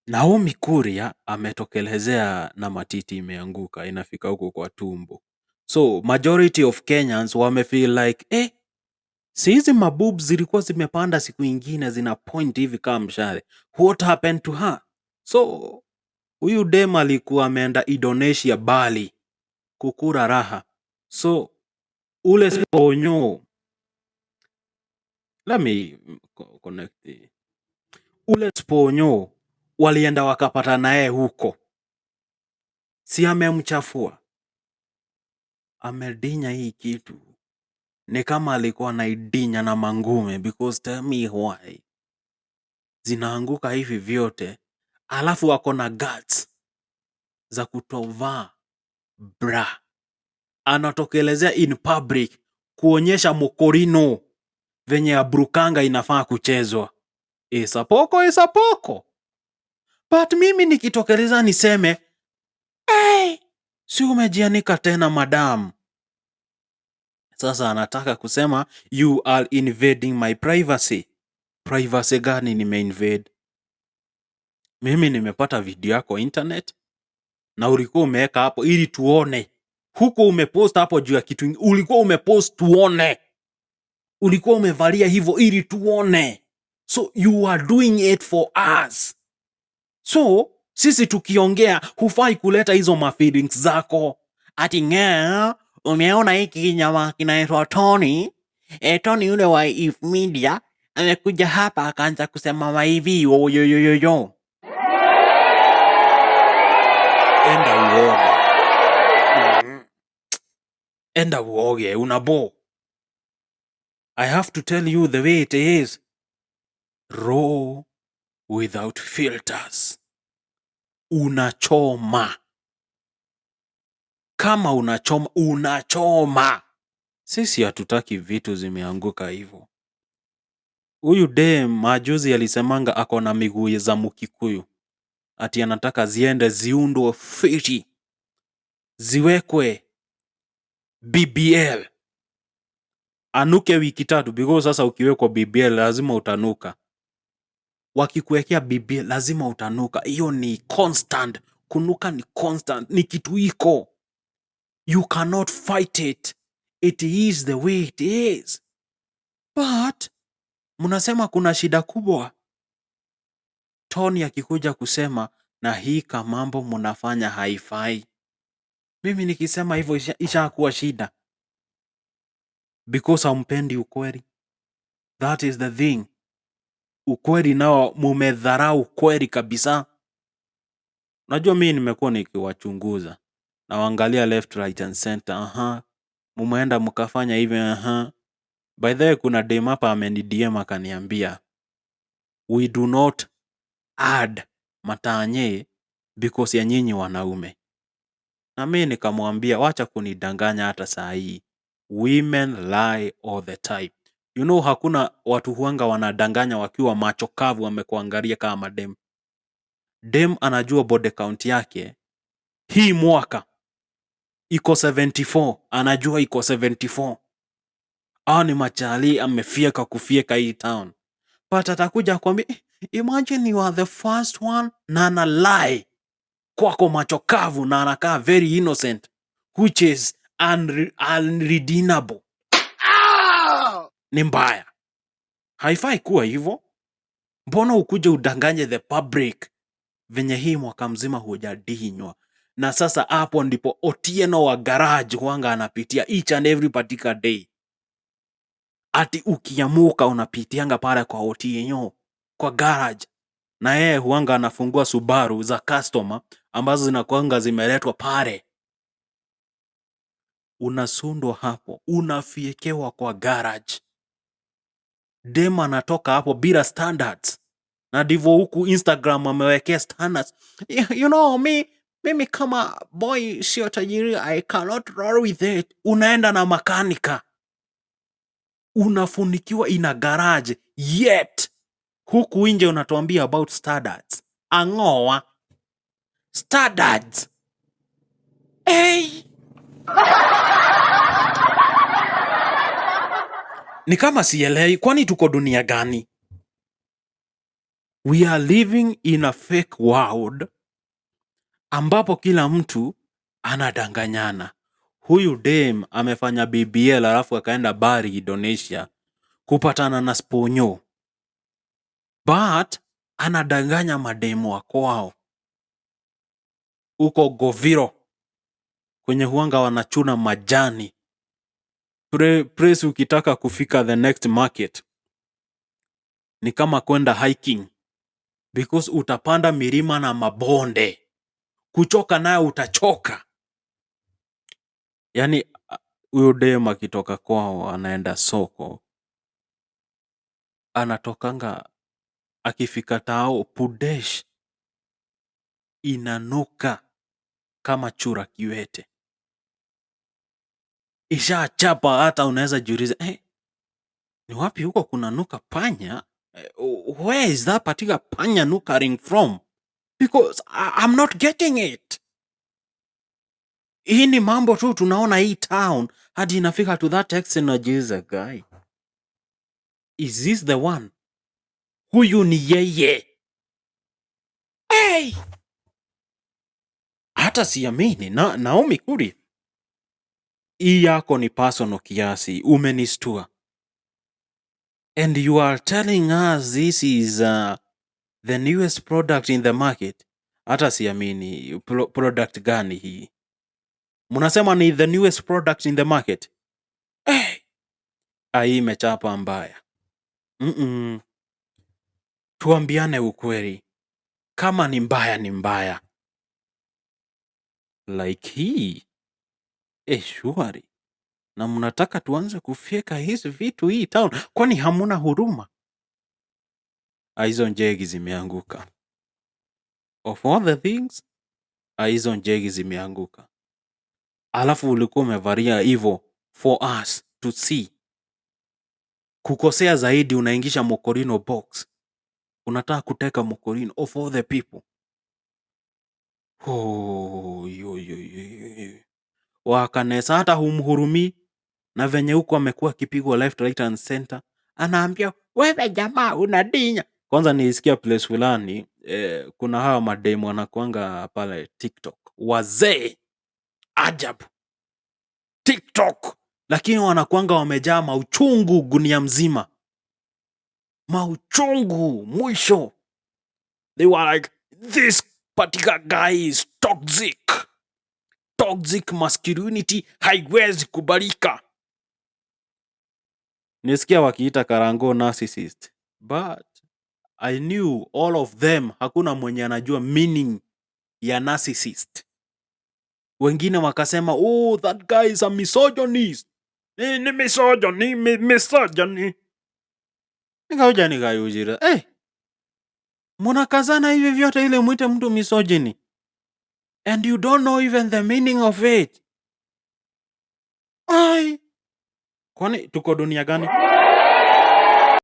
Naomi Kuria ametokelezea na matiti imeanguka inafika huko kwa tumbo. So majority of Kenyans wamefeel like si hizi maboobs zilikuwa zimepanda siku ingine zina point hivi kama mshale. What happened to her? So huyu dem alikuwa ameenda Indonesia, Bali kukura raha. So ule sponyo, let me connect ule sponyo walienda wakapata naye huko, si amemchafua, amedinya hii kitu ni kama alikuwa anaidinya na mangume, because tell me why zinaanguka hivi vyote alafu wako na guts za kutovaa bra, anatokelezea in public kuonyesha mokorino venye abrukanga inafaa kuchezwa. Isapoko. But mimi nikitokeleza niseme si umejianika tena madam. Sasa anataka kusema you are invading my privacy. Privacy gani nimeinvade? Mimi nimepata video yako internet na ulikuwa umeweka hapo ili tuone. Huko umepost hapo juu ya kitu, ulikuwa umepost tuone. Ulikuwa umevalia hivyo ili tuone. So you are doing it for us. So sisi tukiongea hufai kuleta hizo mafeelings zako. Ati umeona hiki nyama kinaitwa Tony. Tony yule wa If Media amekuja hapa akaanza kusema maivi yo. Enda uoge. Enda uoge, unabo. I have to tell you the way it is. Raw without filters. Unachoma. Kama unachoma. Sisi hatutaki vitu zimeanguka hivyo. Huyu dem majuzi alisemanga ako na miguu za Mkikuyu. Ati anataka ziende ziundwe fiti. Ziwekwe BBL. Anuke wiki 3 because sasa ukiwekwa BBL lazima utanuka. Wakikuwekea BBL lazima utanuka. Hiyo ni constant. Kunuka ni constant. Ni kitu iko. You cannot fight it. It is the way it is. But mnasema kuna shida kubwa. Tony akikuja kusema na hii kamambo mnafanya haifai. Mimi nikisema hivyo ishakuwa shida. Because hampendi ukweli. That is the thing. Ukweli nao mumedharau ukweli kabisa. Unajua mimi nimekuwa nikiwachunguza. Nawaangalia left, right and center. Mumeenda mkafanya hivi. By the way kuna dem hapa ameni DM akaniambia we do not add matanye because ya nyinyi wanaume. Na mimi nikamwambia wacha kunidanganya hata saa hii. Women lie all the time. You know hakuna watu huanga wanadanganya wakiwa macho kavu wamekuangalia kama dem. Dem anajua body count yake. Hii mwaka iko 74. Anajua iko 74. Ni machali amefieka kufieka hii town. But atakuja kuambia imagine you are the first one na ana lie kwako macho kavu na anakaa very innocent which is unredeemable. Ni mbaya. Haifai kuwa hivyo. Mbona ukuje udanganye the public venye hii mwaka mzima hujadinywa? Na sasa hapo ndipo Otieno wa garage huanga anapitia each and every particular day. Ati ukiamuka unapitianga pale kwa Otieno kwa garage. Na yeye huanga anafungua Subaru za customer ambazo zinakuanga zimeletwa pale. Unasundwa hapo, unafiekewa kwa garage. Dem anatoka hapo bila standards. Na ndivyo huku Instagram amewekea standards. You know mimi kama boy sio tajiri, I cannot roll with it. Unaenda na makanika. Unafunikiwa ina garage. Yet huku nje unatuambia about standards. Angoa standards. Ni kama sielewi kwani tuko dunia gani? We are living in a fake world ambapo kila mtu anadanganyana. Huyu dem amefanya BBL alafu akaenda Bari, Indonesia kupatana na Sponyo, but anadanganya mademu wa kwao uko Goviro kwenye huanga wanachuna majani. Praise ukitaka kufika the next market ni kama kwenda hiking, because utapanda milima na mabonde, kuchoka nayo utachoka. Yani huyo dem akitoka kwao anaenda soko, anatokanga akifika tao Pudesh inanuka kama chura kiwete, ishachapa. Hata unaweza jiuliza ni wapi huko kunanuka panya? Where is that particular panya nukaring from? Because I'm not getting it. Hii ni mambo tu tunaona hii town hadi inafika to that extent. Najiuliza, guy, is this the one? Huyu ni yeye? Hey! Hata siamini. Naomi Kuria, hii yako ni personal kiasi, umenistua. And you are telling us this is the newest product in the market. Hata siamini. Product gani hii? Munasema ni the newest product in the market? Hii imechapa mbaya. Tuambiane ukweli, kama ni mbaya ni mbaya. Like hii shwari. Na mnataka tuanze kufyeka hizi vitu hii town, kwani hamuna huruma? Hizo njegi zimeanguka. Of all the things, hizo njegi zimeanguka. Alafu ulikuwa umevalia hivyo for us to see. Kukosea zaidi unaingisha mokorino box. Unataka kuteka mokorino of all the people. Wakanesa hata humhurumi, na venye huko amekuwa akipigwa left, right and center. Anaambia, wewe jamaa unadinya. Kwanza nilisikia place fulani, kuna hawa mademu wanakuanga pale TikTok. Wazee ajabu TikTok, lakini wanakuanga wamejaa mauchungu gunia mzima. Mauchungu mwisho. They were like, this particular guy is toxic. Toxic masculinity haiwezi kubalika. Nisikia wakiita Karango narcissist, but I knew all of them, hakuna mwenye anajua meaning ya narcissist. Wengine wakasema, oh, that guy is a misogynist. Ni misogyny. Nikauja nikayujira, munakazana hivi vyote ile mwite mtu misogyny, and you don't know even the meaning of it. Kwani tuko dunia gani?